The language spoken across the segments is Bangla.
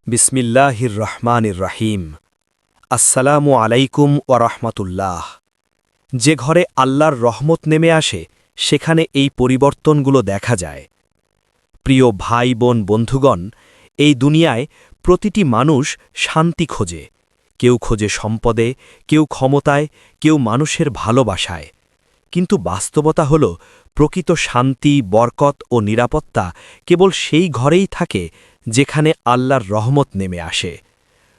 বিসমিল্লাহির রহমানির রাহিম। আসসালামু আলাইকুম ওয়া রাহমাতুল্লাহ। যে ঘরে আল্লাহর রহমত নেমে আসে সেখানে এই পরিবর্তনগুলো দেখা যায়। প্রিয় ভাই বোন বন্ধুগণ, এই দুনিয়ায় প্রতিটি মানুষ শান্তি খোঁজে। কেউ খোঁজে সম্পদে, কেউ ক্ষমতায়, কেউ মানুষের ভালোবাসায়। কিন্তু বাস্তবতা হল, প্রকৃত শান্তি, বরকত ও নিরাপত্তা কেবল সেই ঘরেই থাকে যেখানে আল্লাহর রহমত নেমে আসে।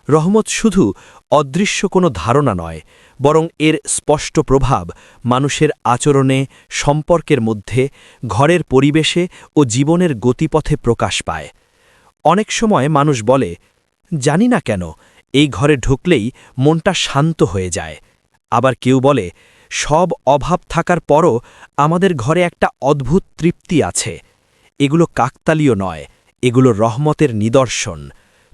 রহমত শুধু অদৃশ্য কোনো ধারণা নয়, বরং এর স্পষ্ট প্রভাব মানুষের আচরণে, সম্পর্কের মধ্যে, ঘরের পরিবেশে ও জীবনের গতিপথে প্রকাশ পায়। অনেক সময় মানুষ বলে, জানি না কেন এই ঘরে ঢুকলেই মনটা শান্ত হয়ে যায়। আবার কেউ বলে, সব অভাব থাকার পরও আমাদের ঘরে একটা অদ্ভুত তৃপ্তি আছে। এগুলো কাকতালীয় নয়, এগুলো রহমতের নিদর্শন।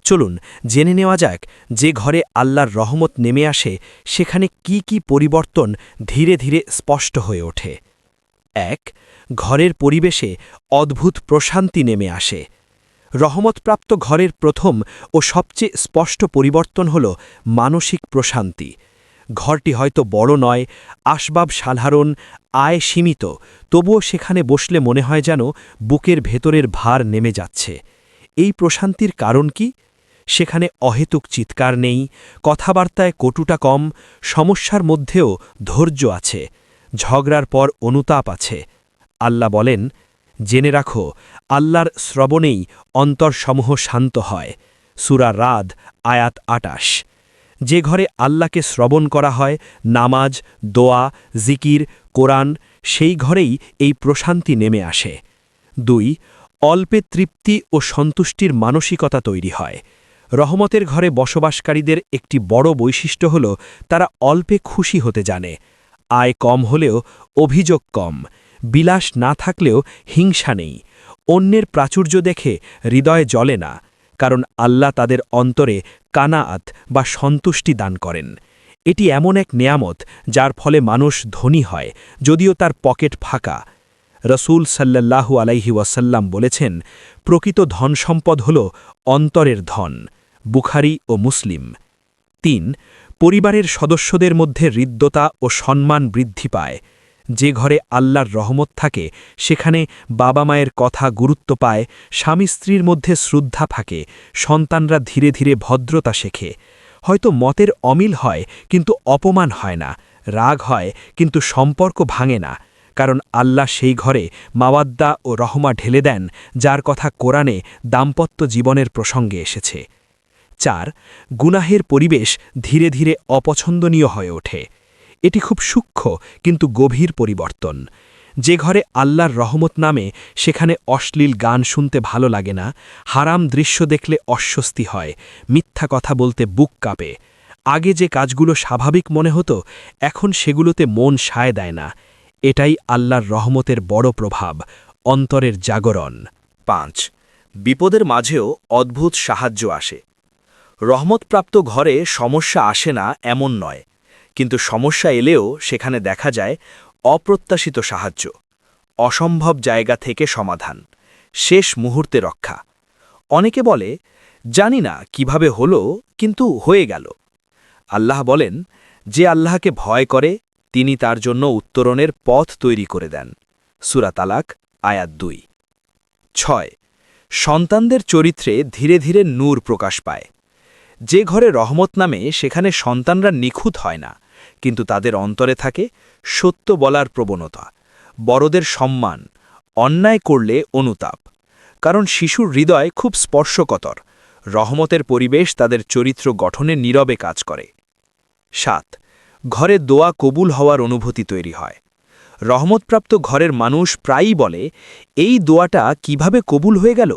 চলুন জেনে নেওয়া যাক, যে ঘরে আল্লাহর রহমত নেমে আসে সেখানে কি কি পরিবর্তন ধীরে ধীরে স্পষ্ট হয়ে ওঠে। ১. ঘরের পরিবেশে অদ্ভুত প্রশান্তি নেমে আসে। রহমতপ্রাপ্ত ঘরের প্রথম ও সবচেয়ে স্পষ্ট পরিবর্তন হল মানসিক প্রশান্তি। ঘরটি হয়তো বড় নয়, আসবাব সাধারণ, আয় সীমিত, তবুও সেখানে বসলে মনে হয় যেন বুকের ভেতরের ভার নেমে যাচ্ছে। এই প্রশান্তির কারণ কি? সেখানে অহেতুক চিৎকার নেই, কথাবার্তায় কটুটা কম, সমস্যার মধ্যেও ধৈর্য আছে, ঝগড়ার পর অনুতাপ আছে। আল্লাহ বলেন, জেনে রাখো, আল্লাহর শ্রবণেই অন্তরসমূহ শান্ত হয়। সূরা রাদ আয়াত ২৮। যে ঘরে আল্লাহকে শ্রবণ করা হয়, নামাজ, দোয়া, জিকির, কোরআন, সেই ঘরেই এই প্রশান্তি নেমে আসে। ২. অল্পে তৃপ্তি ও সন্তুষ্টির মানসিকতা তৈরি হয়। রহমতের ঘরে বসবাসকারীদের একটি বড় বৈশিষ্ট্য হল, তারা অল্পে খুশি হতে জানে। আয় কম হলেও অভিযোগ কম, বিলাস না থাকলেও হিংসা নেই, অন্যের প্রাচুর্য দেখে হৃদয় জ্বলে না, কারণ আল্লাহ তাদের অন্তরে কানাআত বা সন্তুষ্টি দান করেন। এটি এমন এক নেয়ামত যার ফলে মানুষ ধনী হয়, যদিও তার পকেট ফাঁকা। রসূল সাল্লাল্লাহু আলাইহি ওয়াসাল্লাম বলেছেন, প্রকৃত ধনসম্পদ হল অন্তরের ধন। বুখারী ও মুসলিম। ৩. পরিবারের সদস্যদের মধ্যে হৃদ্যতা ও সম্মান বৃদ্ধি পায়। যে ঘরে আল্লাহর রহমত থাকে সেখানে বাবা মায়ের কথা গুরুত্ব পায়, স্বামী স্ত্রীর মধ্যে শ্রদ্ধা থাকে, সন্তানরা ধীরে ধীরে ভদ্রতা শেখে। হয়তো মতের অমিল হয় কিন্তু অপমান হয় না, রাগ হয় কিন্তু সম্পর্ক ভাঙে না, কারণ আল্লাহ সেই ঘরে মাওয়াদ্দা ও রহমা ঢেলে দেন, যার কথা কোরআনে দাম্পত্য জীবনের প্রসঙ্গে এসেছে। ৪. গুনাহের পরিবেশ ধীরে ধীরে অপছন্দনীয় হয়ে ওঠে। এটি খুব সূক্ষ্ম কিন্তু গভীর পরিবর্তন। যে ঘরে আল্লাহর রহমত নামে সেখানে অশ্লীল গান শুনতে ভালো লাগে না, হারাম দৃশ্য দেখলে অস্বস্তি হয়, মিথ্যা কথা বলতে বুক কাঁপে। আগে যে কাজগুলো স্বাভাবিক মনে হতো এখন সেগুলোতে মন সায় দেয় না। এটাই আল্লাহর রহমতের বড় প্রভাব, অন্তরের জাগরণ। ৫. বিপদের মাঝেও অদ্ভুত সাহায্য আসে। রহমতপ্রাপ্ত ঘরে সমস্যা আসে না এমন নয়, কিন্তু সমস্যা এলেও সেখানে দেখা যায় অপ্রত্যাশিত সাহায্য, অসম্ভব জায়গা থেকে সমাধান, শেষ মুহূর্তে রক্ষা। অনেকে বলে, জানি না কিভাবে হলো, কিন্তু হয়ে গেল। আল্লাহ বলেন, যে আল্লাহকে ভয় করে তিনি তার জন্য উত্তরণের পথ তৈরি করে দেন। সূরা তালাক আয়াত ২। ৬. সন্তানদের চরিত্রে ধীরে ধীরে নূর প্রকাশ পায়। যে ঘরে রহমত নামে সেখানে সন্তানরা নিখুঁত হয় না, কিন্তু তাদের অন্তরে থাকে সত্য বলার প্রবণতা, বড়দের সম্মান, অন্যায় করলে অনুতাপ। কারণ শিশুর হৃদয় খুব স্পর্শকতর, রহমতের পরিবেশ তাদের চরিত্র গঠনে নীরবে কাজ করে। ৭. ঘরে দোয়া কবুল হওয়ার অনুভূতি তৈরি হয়। রহমতপ্রাপ্ত ঘরের মানুষ প্রায়ই বলে, এই দোয়াটা কিভাবে কবুল হয়ে গেল,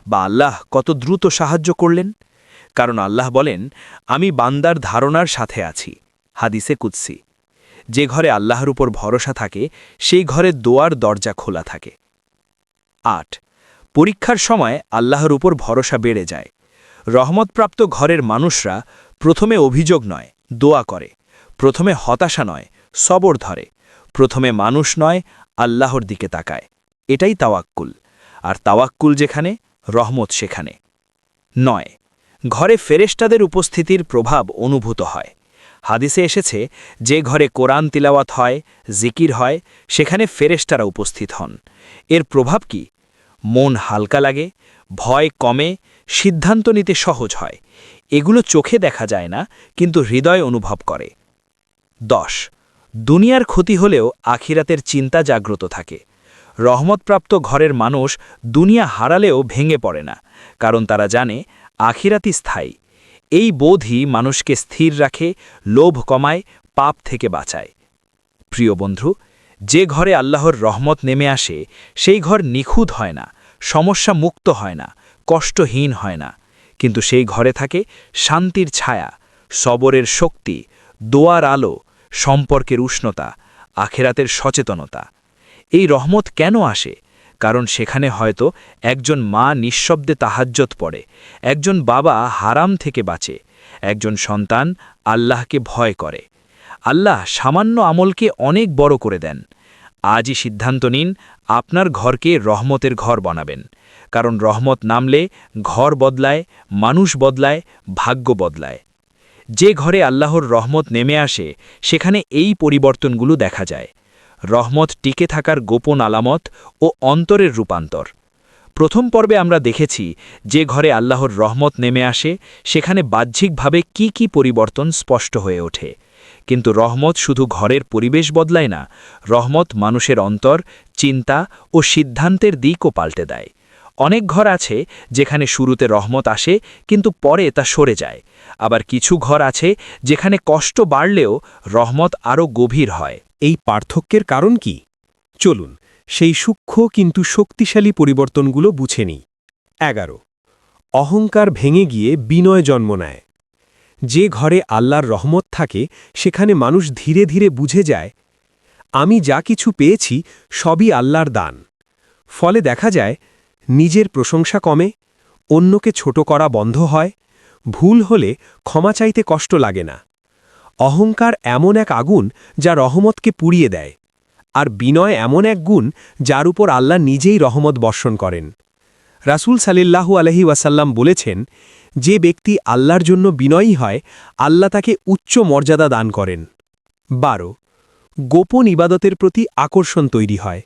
বা আল্লাহ কত দ্রুত সাহায্য করলেন। কারণ আল্লাহ বলেন, আমি বান্দার ধারণার সাথে আছি। হাদিসে কুদসি। যে ঘরে আল্লাহর উপর ভরসা থাকে সেই ঘরে দোয়ার দরজা খোলা থাকে। ৮. পরীক্ষার সময় আল্লাহর উপর ভরসা বেড়ে যায়। রহমতপ্রাপ্ত ঘরের মানুষরা প্রথমে অভিযোগ নয়, দোয়া করে। প্রথমে হতাশা নয়, সবর ধরে। প্রথমে মানুষ নয়, আল্লাহর দিকে তাকায়। এটাই তাওয়াক্কুল। আর তাওয়াক্কুল যেখানে, রহমত সেখানে। ৯. ঘরে ফেরেশতাদের উপস্থিতির প্রভাব অনুভূত হয়। হাদিসে এসেছে, যে ঘরে কোরআন তিলাওয়াত হয়, জিকির হয়, সেখানে ফেরেশতারা উপস্থিত হন। এর প্রভাব কি? মন হালকা লাগে, ভয় কমে, সিদ্ধান্ত নিতে সহজ হয়। এগুলো চোখে দেখা যায় না, কিন্তু হৃদয় অনুভব করে। 10. দুনিয়ার ক্ষতি হলেও আখিরাতের চিন্তা জাগ্রত থাকে। রহমতপ্রাপ্ত ঘরের মানুষ দুনিয়া হারালেও ভেঙে পড়ে না, কারণ তারা জানে আখিরাতই স্থায়ী। এই বোধই মানুষকে স্থির রাখে, লোভ কমায়, পাপ থেকে বাঁচায়। প্রিয় বন্ধু, যে ঘরে আল্লাহর রহমত নেমে আসে সেই ঘর নিখুঁত হয় না, সমস্যা মুক্ত হয় না, কষ্টহীন হয় না, কিন্তু সেই ঘরে থাকে শান্তির ছায়া, সবরের শক্তি, দোয়ার আলো, সম্পর্কের উষ্ণতা, আখেরাতের সচেতনতা। এই রহমত কেন আসে? কারণ সেখানে হয়তো একজন মা নিঃশব্দে তাহাজ্জত পড়ে, একজন বাবা হারাম থেকে বাঁচে, একজন সন্তান আল্লাহকে ভয় করে। আল্লাহ সামান্য আমলকে অনেক বড় করে দেন। আজই সিদ্ধান্ত নিন, আপনার ঘরকে রহমতের ঘর বানাবেন। কারণ রহমত নামলে ঘর বদলায়, মানুষ বদলায়, ভাগ্য বদলায়। যে ঘরে আল্লাহর রহমত নেমে আসে সেখানে এই পরিবর্তনগুলো দেখা যায়। রহমত টিকে থাকার গোপন আলামত ও অন্তরের রূপান্তর। প্রথম পর্বে আমরা দেখেছি, যে ঘরে আল্লাহর রহমত নেমে আসে সেখানে বাহ্যিকভাবে কি পরিবর্তন স্পষ্ট হয়ে ওঠে। কিন্তু রহমত শুধু ঘরের পরিবেশ বদলায় না, রহমত মানুষের অন্তর, চিন্তা ও সিদ্ধান্তের দিকও পাল্টে দেয়। অনেক ঘর আছে যেখানে শুরুতে রহমত আসে কিন্তু পরে তা সরে যায়। আবার কিছু ঘর আছে যেখানে কষ্ট বাড়লেও রহমত আরও গভীর হয়। এই পার্থক্যের কারণ কি? চলুন সেই সূক্ষ্ম কিন্তু শক্তিশালী পরিবর্তনগুলো বুঝে নিই। 11. অহংকার ভেঙে গিয়ে বিনয় জন্ম নেয়। যে ঘরে আল্লাহর রহমত থাকে সেখানে মানুষ ধীরে ধীরে বুঝে যায়, আমি যা কিছু পেয়েছি সবই আল্লাহর দান। ফলে দেখা যায় নিজের প্রশংসা কমে, অন্যকে ছোট করা বন্ধ হয়, ভুল হলে ক্ষমা চাইতে কষ্ট লাগে না। অহংকার এমন এক আগুন যা রহমতকে পুড়িয়ে দেয়, আর বিনয় এমন এক গুণ যার উপর আল্লাহ নিজেই রহমত বর্ষণ করেন। রাসূল সাল্লাল্লাহু আলাইহি ওয়াসাল্লাম বলেছেন, যে ব্যক্তি আল্লাহর জন্য বিনয়ী হয় আল্লাহ তাকে উচ্চ মর্যাদা দান করেন। 12. গোপন ইবাদতের প্রতি আকর্ষণ তৈরি হয়।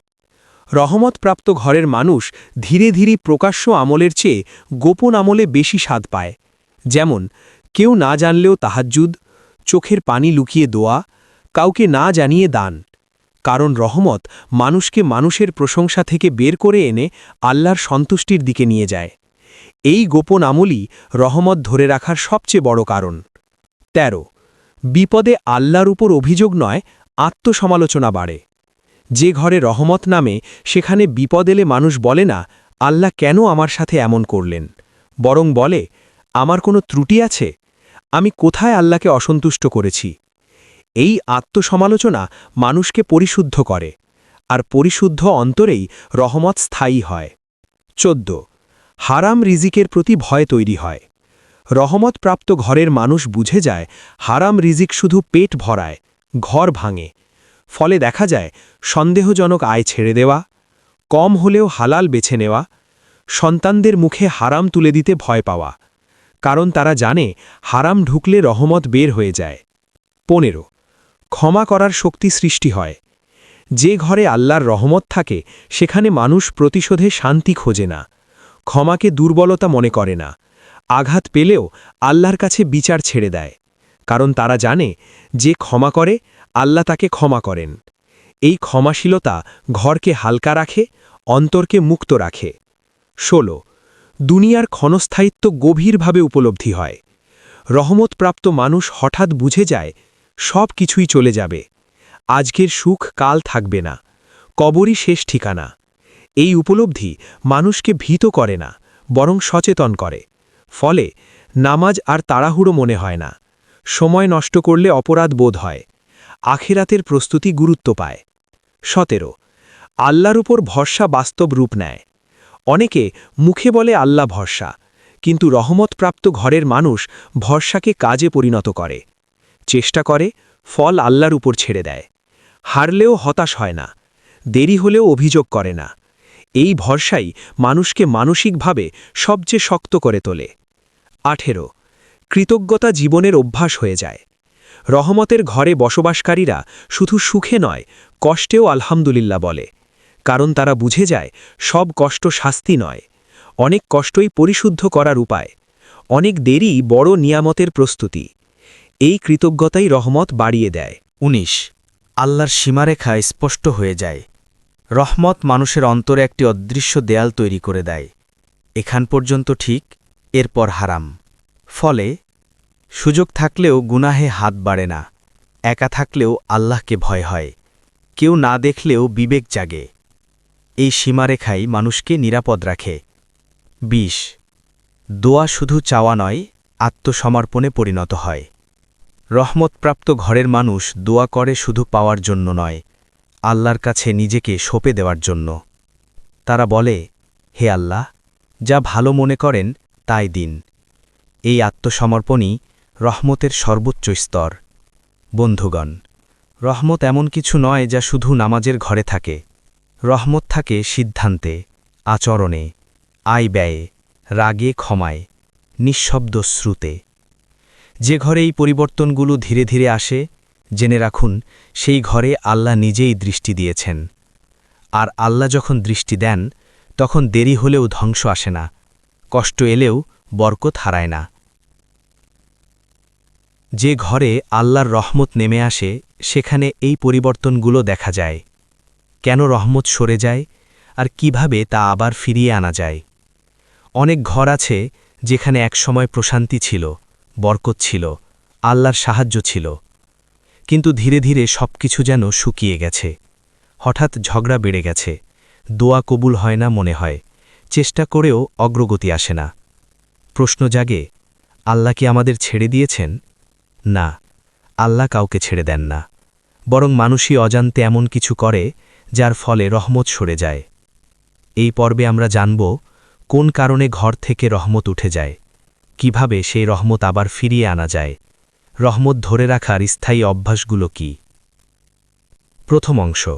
রহমতপ্রাপ্ত ঘরের মানুষ ধীরে ধীরে প্রকাশ্য আমলের চেয়ে গোপন আমলে বেশি স্বাদ পায়। যেমন কেউ না জানলেও তাহাজ্জুদ, চোখের পানি লুকিয়ে দোয়া, কাউকে না জানিয়ে দান। কারণ রহমত মানুষকে মানুষের প্রশংসা থেকে বের করে এনে আল্লাহর সন্তুষ্টির দিকে নিয়ে যায়। এই গোপন আমলই রহমত ধরে রাখার সবচেয়ে বড় কারণ। 13. বিপদে আল্লাহর উপর অভিযোগ নয়, আত্মসমালোচনা বাড়ে। যে ঘরে রহমত নামে সেখানে বিপদ এলে মানুষ বলে না, আল্লাহ কেন আমার সাথে এমন করলেন, বরং বলে, আমার কোনো ত্রুটি আছে? আমি কোথায় আল্লাহকে অসন্তুষ্ট করেছি? এই আত্মসমালোচনা মানুষকে পরিশুদ্ধ করে, আর পরিশুদ্ধ অন্তরেই রহমত স্থায়ী হয়। 14. হারাম রিজিকের প্রতি ভয় তৈরি হয়। রহমতপ্রাপ্ত ঘরের মানুষ বুঝে যায়, হারাম রিজিক শুধু পেট ভরায়, ঘর ভাঙে। ফলে দেখা যায় সন্দেহজনক আয় ছেড়ে দেওয়া, কম হলেও হালাল বেছে নেওয়া, সন্তানদের মুখে হারাম তুলে দিতে ভয় পাওয়া। কারণ তারা জানে হারাম ঢুকলে রহমত বের হয়ে যায়। 15. ক্ষমা করার শক্তি সৃষ্টি হয়। যে ঘরে আল্লাহর রহমত থাকে সেখানে মানুষ প্রতিশোধে শান্তি খোঁজে না, ক্ষমাকে দুর্বলতা মনে করে না, আঘাত পেলেও আল্লাহর কাছে বিচার ছেড়ে দেয়। কারণ তারা জানে যে ক্ষমা করে আল্লাহ তাকে ক্ষমা করেন। এই ক্ষমাশীলতা ঘরকে হালকা রাখে, অন্তরকে মুক্ত রাখে। 16. দুনিয়ার ক্ষণস্থায়িত্ব গভীরভাবে উপলব্ধি হয়। রহমতপ্রাপ্ত মানুষ হঠাৎ বুঝে যায় সব কিছুই চলে যাবে, আজকের সুখ কাল থাকবে না, কবরই শেষ ঠিকানা। এই উপলব্ধি মানুষকে ভীত করে না, বরং সচেতন করে। ফলে নামাজ আর তাড়াহুড়ো মনে হয় না, সময় নষ্ট করলে অপরাধ বোধ হয়, আখিরাতের প্রস্তুতি গুরুত্ব পায়। 17. আল্লাহর উপর ভরসা বাস্তব রূপ নেয়। অনেকে মুখে বলে আল্লাহ ভরসা, কিন্তু রহমতপ্রাপ্ত ঘরের মানুষ ভরসাকে কাজে পরিণত করে, চেষ্টা করে, ফল আল্লাহর উপর ছেড়ে দেয়। হারলেও হতাশ হয় না, দেরি হলেও অভিযোগ করে না। এই ভরসাই মানুষকে মানসিকভাবে সবচেয়ে শক্ত করে তোলে। 18 কৃতজ্ঞতা জীবনের অভ্যাস হয়ে যায় রহমতের ঘরে বসবাসকারীরা শুধু সুখে নয় কষ্টেও আলহামদুলিল্লাহ বলে কারণ তারা বুঝে যায় সব কষ্ট শাস্তি নয় অনেক কষ্টই পরিশুদ্ধ করার উপায় অনেক দেরি বড় নিয়ামতের প্রস্তুতি এই কৃতজ্ঞতাই রহমত বাড়িয়ে দেয় 19 আল্লাহর সীমারেখা স্পষ্ট হয়ে যায় রহমত মানুষের অন্তরে একটি অদৃশ্য দেয়াল তৈরি করে দেয় এখান পর্যন্ত ঠিক এরপর হারাম ফলে সুযোগ থাকলেও গুনাহে হাত বাড়ে না একা থাকলেও আল্লাহকে ভয় হয় কেউ না দেখলেও বিবেক জাগে এই সীমারেখাই মানুষকে নিরাপদ রাখে 20 দোয়া শুধু চাওয়া নয় আত্মসমর্পণে পরিণত হয় রহমতপ্রাপ্ত ঘরের মানুষ দোয়া করে শুধু পাওয়ার জন্য নয় আল্লাহর কাছে নিজেকে সঁপে দেওয়ার জন্য তারা বলে হে আল্লাহ যা ভালো মনে করেন তাই দিন এই আত্মসমর্পণই রহমতের সর্বোচ্চ স্তর বন্ধুগণ রহমত এমন কিছু নয় যা শুধু নামাজের ঘরে থাকে রহমত থাকে সিদ্ধান্তে আচরণে আয় ব্যয়ে রাগে ক্ষমায় নিঃশব্দ শ্রুতে যে ঘরে এই পরিবর্তনগুলো ধীরে ধীরে আসে জেনে রাখুন সেই ঘরে আল্লাহ নিজেই দৃষ্টি দিয়েছেন আর আল্লাহ যখন দৃষ্টি দেন তখন দেরি হলেও ধ্বংস আসে না কষ্ট এলেও বরকত হারায় না যে ঘরে আল্লাহর রহমত নেমে আসে সেখানে এই পরিবর্তনগুলো দেখা যায় কেন রহমত সরে যায় আর কিভাবে তা আবার ফিরিয়ে আনা যায় অনেক ঘর আছে যেখানে একসময় প্রশান্তি ছিল বরকত ছিল আল্লাহর সাহায্য ছিল কিন্তু ধীরে ধীরে সবকিছু যেন শুকিয়ে গেছে হঠাৎ ঝগড়া বেড়ে গেছে দোয়া কবুল হয় না মনে হয় চেষ্টা করেও অগ্রগতি আসে না প্রশ্ন জাগে আল্লাহ কি আমাদের ছেড়ে দিয়েছেন না আল্লাহ কাউকে ছেড়ে দেন না বরং মানুষই অজান্তে এমন কিছু করে যার ফলে রহমত সরে যায় এই পর্বে আমরা জানব কোন কারণে ঘর থেকে রহমত উঠে যায় কিভাবে সেই রহমত আবার ফিরিয়ে আনা যায় রহমত ধরে রাখার স্থায়ী অভ্যাসগুলো কি প্রথম অংশ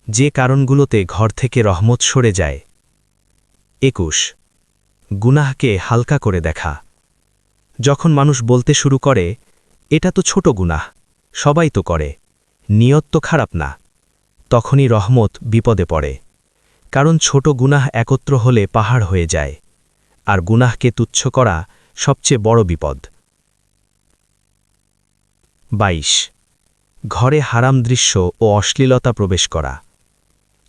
যে কারণগুলোতে ঘর থেকে রহমত সরে যায় 21 গুনাহকে হালকা করে দেখা যখন মানুষ বলতে শুরু করে এটা তো ছোট গুনাহ সবাই তো করে নিয়ত তো খারাপ না তখনই রহমত বিপদে পড়ে কারণ ছোট গুনাহ একত্র হলে পাহাড় হয়ে যায় আর গুনাহকে তুচ্ছ করা সবচেয়ে বড় বিপদ 22 ঘরে হারাম দৃশ্য ও অশ্লীলতা প্রবেশ করা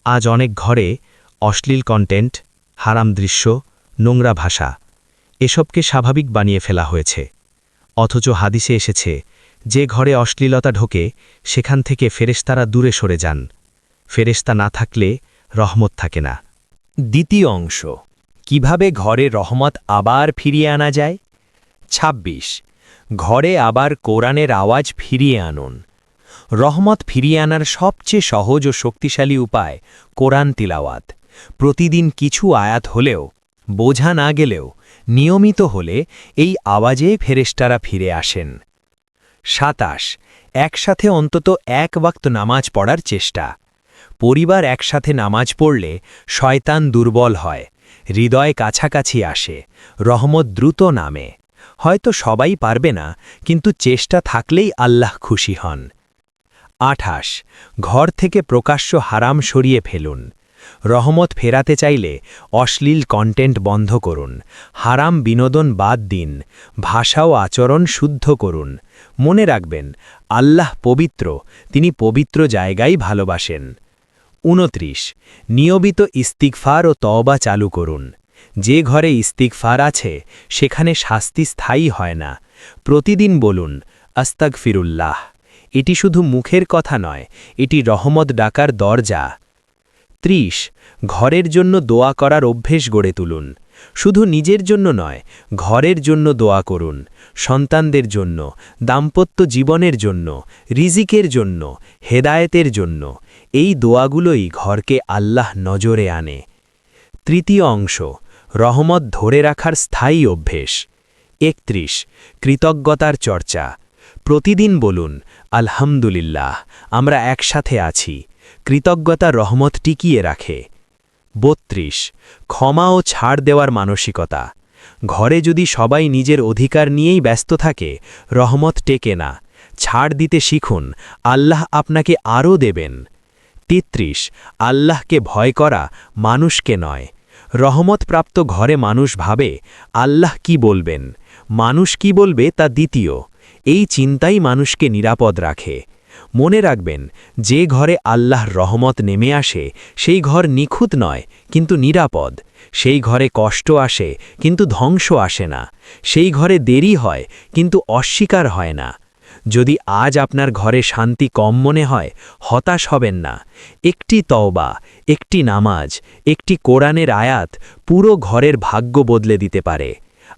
আজ অনেক ঘরে অশ্লীল কন্টেন্ট হারাম দৃশ্য নোংরা ভাষা এসবকে স্বাভাবিক বানিয়ে ফেলা হয়েছে অথচ হাদিসে এসেছে যে ঘরে অশ্লীলতা ঢোকে সেখান থেকে ফেরেশতারা দূরে সরে যান ফেরেশতা না থাকলে রহমত থাকে না দ্বিতীয় অংশ কিভাবে ঘরে রহমত আবার ফিরিয়ে আনা যায় ২৬ ঘরে আবার কোরআনের আওয়াজ ফিরিয়ে আনুন রহমত ফিরিয়ে আনার সবচেয়ে সহজ ও শক্তিশালী উপায় কোরআন তিলাওয়াত প্রতিদিন কিছু আয়াত হলেও বোঝা না গেলেও নিয়মিত হলে এই আওয়াজে ফেরেশতারা ফিরে আসেন ২৭ একসাথে অন্তত এক ওয়াক্ত নামাজ পড়ার চেষ্টা পরিবার একসাথে নামাজ পড়লে শয়তান দুর্বল হয় হৃদয় কাছাকাছি আসে রহমত দ্রুত নামে হয়তো সবাই পারবে না কিন্তু চেষ্টা থাকলেই আল্লাহ খুশি হন ২৮ ঘর থেকে প্রকাশ্য হারাম সরিয়ে ফেলুন রহমত ফেরাতে চাইলে অশ্লীল কন্টেন্ট বন্ধ করুন হারাম বিনোদন বাদ দিন ভাষা ও আচরণ শুদ্ধ করুন মনে রাখবেন আল্লাহ পবিত্র তিনি পবিত্র জায়গায় ভালোবাসেন ২৯ নিয়মিত ইস্তিগফার ও তওবা চালু করুন যে ঘরে ইস্তিগফার আছে সেখানে শাস্তি স্থায়ী হয় না প্রতিদিন বলুন আস্তাগফিরুল্লাহ এটি শুধু মুখের কথা নয় এটি রহমত ডাকার দরজা ৩০ ঘরের জন্য দোয়া করার অভ্যেস গড়ে তুলুন শুধু নিজের জন্য নয় ঘরের জন্য দোয়া করুন সন্তানদের জন্য দাম্পত্য জীবনের জন্য রিজিকের জন্য হেদায়েতের জন্য এই দোয়াগুলোই ঘরকে আল্লাহ নজরে আনে তৃতীয় অংশ রহমত ধরে রাখার স্থায়ী অভ্যেস ৩১ কৃতজ্ঞতার চর্চা প্রতিদিন বলুন আলহামদুলিল্লাহ আমরা একসাথে আছি কৃতজ্ঞতা রহমত টিকিয়ে রাখে ৩২ ক্ষমা ও ছাড় দেওয়ার মানসিকতা ঘরে যদি সবাই নিজের অধিকার নিয়েই ব্যস্ত থাকে রহমত টেকে না। ছাড় দিতে শিখুন, আল্লাহ আপনাকে আরও দেবেন। ৩৩ আল্লাহকে ভয় করা, মানুষকে নয়। রহমতপ্রাপ্ত ঘরে মানুষ ভাবে আল্লাহ কি বলবেন, মানুষ কি বলবে তা দ্বিতীয়। এই চিন্তাই মানুষকে নিরাপদ রাখে। মনে রাখবেন, যে ঘরে আল্লাহর রহমত নেমে আসে সেই ঘর নিখুঁত নয় কিন্তু নিরাপদ। সেই ঘরে কষ্ট আসে কিন্তু ধ্বংস আসে না। সেই ঘরে দেরি হয় কিন্তু অস্বীকার হয় না। যদি আজ আপনার ঘরে শান্তি কম মনে হয়, হতাশ হবেন না। একটি তওবা, একটি নামাজ, একটি কোরআনের আয়াত পুরো ঘরের ভাগ্য বদলে দিতে পারে।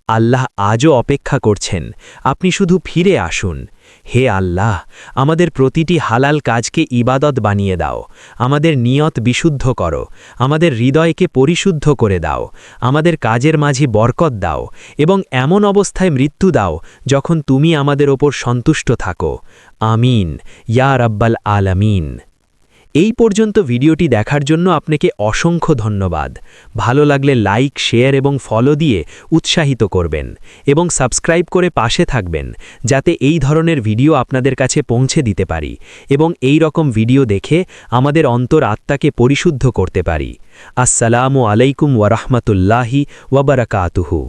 আল্লাহ আজও অপেক্ষা করছেন, আপনি শুধু ফিরে আসুন। হে আল্লাহ, আমাদের প্রতিটি হালাল কাজকে ইবাদত বানিয়ে দাও। আমাদের নিয়ত বিশুদ্ধ করো, আমাদের হৃদয়কে পরিশুদ্ধ করে দাও, আমাদের কাজের মাঝে বরকত দাও এবং এমন অবস্থায় মৃত্যু দাও যখন তুমি আমাদের ওপর সন্তুষ্ট থাকো। আমিন ইয়া রাব্বাল আলামিন। এই পর্যন্ত ভিডিওটি দেখার জন্য আপনাকে অসংখ্য ধন্যবাদ। ভালো লাগলে লাইক, শেয়ার এবং ফলো দিয়ে উৎসাহিত করবেন এবং সাবস্ক্রাইব করে পাশে থাকবেন যাতে এই ধরনের ভিডিও আপনাদের কাছে পৌঁছে দিতে পারি এবং এই রকম ভিডিও দেখে আমাদের অন্তর আত্মাকে পরিশুদ্ধ করতে পারি। আসসালামু আলাইকুম ওয়া রাহমাতুল্লাহি ওয়া বারাকাতুহু।